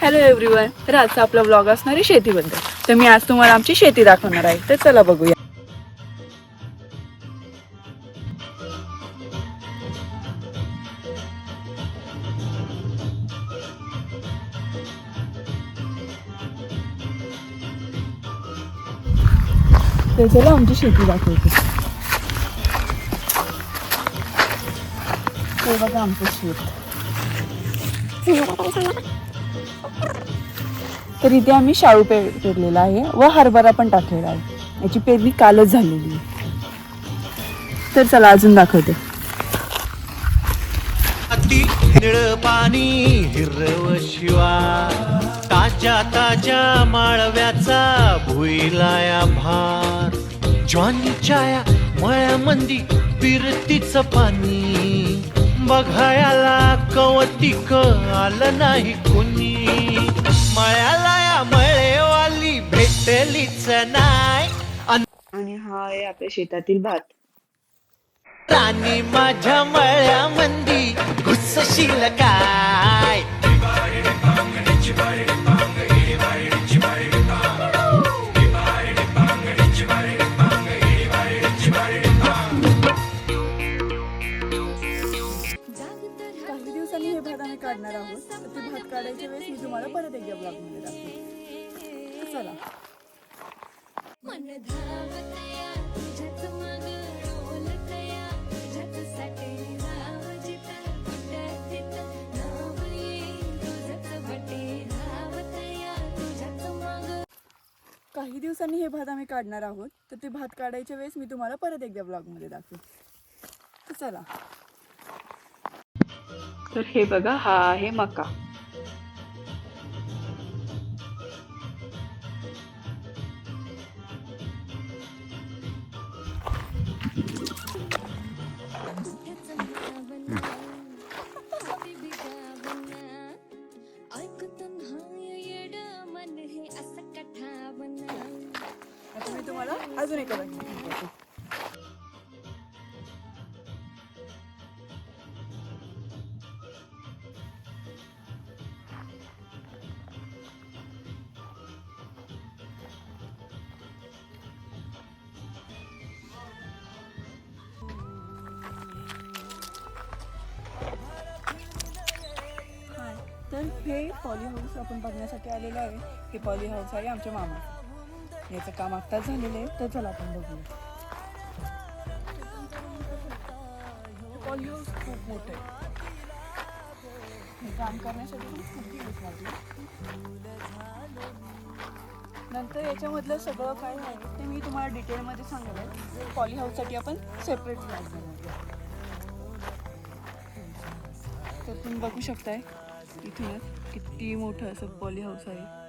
Hello everyone. तर आजचा आपला व्लॉग असणार आहे शेतीबद्दल. तर मी आज तुम्हाला आमची शेती दाखवणार आहे. तर चला बघूया. तर चला आमची शेती दाखवते. ते बघा आमचं शेत. तर इथे आम्ही शाळू पेरलेला आहे व हरभरा पण टाकलेला आहे. याची पेरणी कालच झालेली आहे. तर चला अजून दाखवते. निळ पाणी हिरव शिवा ताज्या ताज्या माळव्याचा भुईलाया भार ज्वानीच्या या मळ्यामंदी फिरतीच पाणी बघायला कवतिक आलं नाही कुणी मळ्याला या मळेवाली भेटलीच नाही आणि हा आहे आपल्या शेतातील भात. राणी माझ्या मळ्यामंदी घुसशील काय काही दिवसांनी हे भात आम्ही काढणार आहोत. तर ते भात काढायच्या वेळेस मी तुम्हाला परत एकदा ब्लॉगमध्ये दाखवते. चला. मन धावतया तुझ्याच मग डोलतया तुझ्याचसाठी राव जिता कुठं तिथं नाव येईल तुझंच बटे धावतया तुझ्याच मग. काही दिवसांनी हे भात आम्ही काढणार आहोत. तर ते भात काढायच्या वेळेस मी तुम्हाला परत एकदा ब्लॉगमध्ये दाखवते. तर चला. तर हे बघा, हा आहे मका. आता मी तुम्हाला अजून एका दाखवते. तर हे पॉली हाऊस आपण बघण्यासाठी आलेलो आहे. हे पॉली हाऊस आहे आमच्या मामाचं. याचं काम आत्ताच झालेलं आहे. तर चला आपण बघूया. पॉली हाऊस खूप मोठं आहे. हे काम करण्यासाठी पण खूप दिवस लागले. नंतर याच्यामधलं सगळं काय आहे ते मी तुम्हाला डिटेलमध्ये सांगणार आहे. पॉली हाऊससाठी आपण सेपरेट क्लास घेणार. तर तुम्ही बघू शकताय इथूनच किती मोठं असं पॉली हाऊस आहे.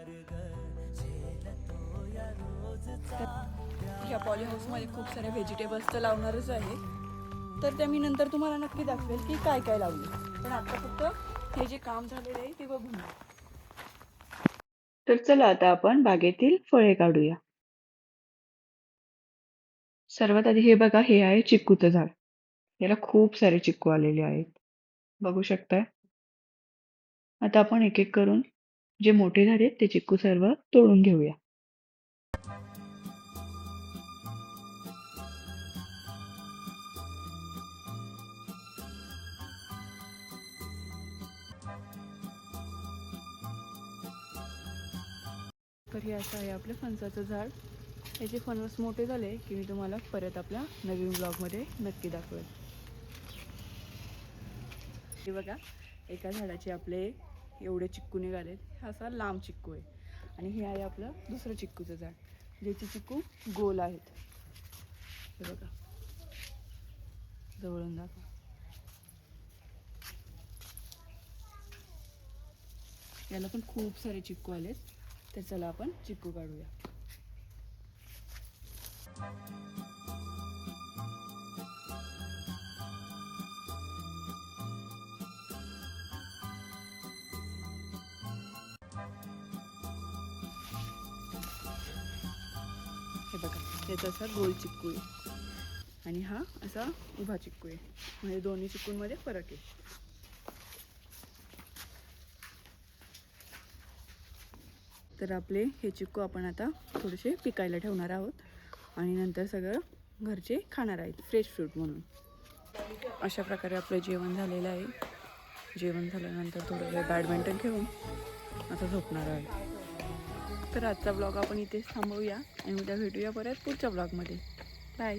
ह्या पॉली हाऊसमध्ये खूप सारे व्हेजिटेबल्स तर लावणारच आहे. तर ते मी नंतर तुम्हाला नक्की दाखवेल की काय काय लावले. पण आता फक्त हे जे काम झालेलं आहे ते बघून. तर चला आता आपण बागेतील फळे काढूया. सर्वात आधी हे बघा, हे आहे चिक्कूचं झाड. याला खूप सारे चिक्कू आलेले आहेत, बघू शकताय. आता आपण एक एक करून जे मोठे झाले ते चिक्कू सर्व तोडून घेऊया. तर हे असं आहे आपलं फणसाचं झाड. याचे फणस मोठे झाले की मी तुम्हाला परत आपल्या नवीन ब्लॉगमध्ये नक्की दाखवेल. हे बघा, एका झाडाचे आपले एवढे चिक्कू निघालेत. हा असा लांब चिक्कू आहे. आणि हे आहे आपलं दुसरं चिक्कूचं झाड, ज्याचे चिक्कू गोल आहेत. हे बघा, जवळून दाखवा. याला पण खूप सारे चिक्कू आलेत. तर चला आपण चिक्कू काढूया. हे बघा, याचा असा गोल चिक्कू आहे आणि हा असा उभा चिक्कू आहे. म्हणजे दोन्ही चिक्कूंमध्ये फरक आहे. तर आपले हे चिक्कू आपण आता थोडेसे पिकायला ठेवणार आहोत आणि नंतर सगळं घरचे खाणार आहेत फ्रेश फ्रूट म्हणून. अशा प्रकारे आपलं जेवण झालेलं आहे. जेवण झाल्यानंतर थोडं वेळ बॅडमिंटन खेळून आता झोपणार आहे. तर आजचा ब्लॉग आपण इथेच थांबवूया आणि उद्या भेटूया परत पुढच्या ब्लॉगमध्ये. बाय.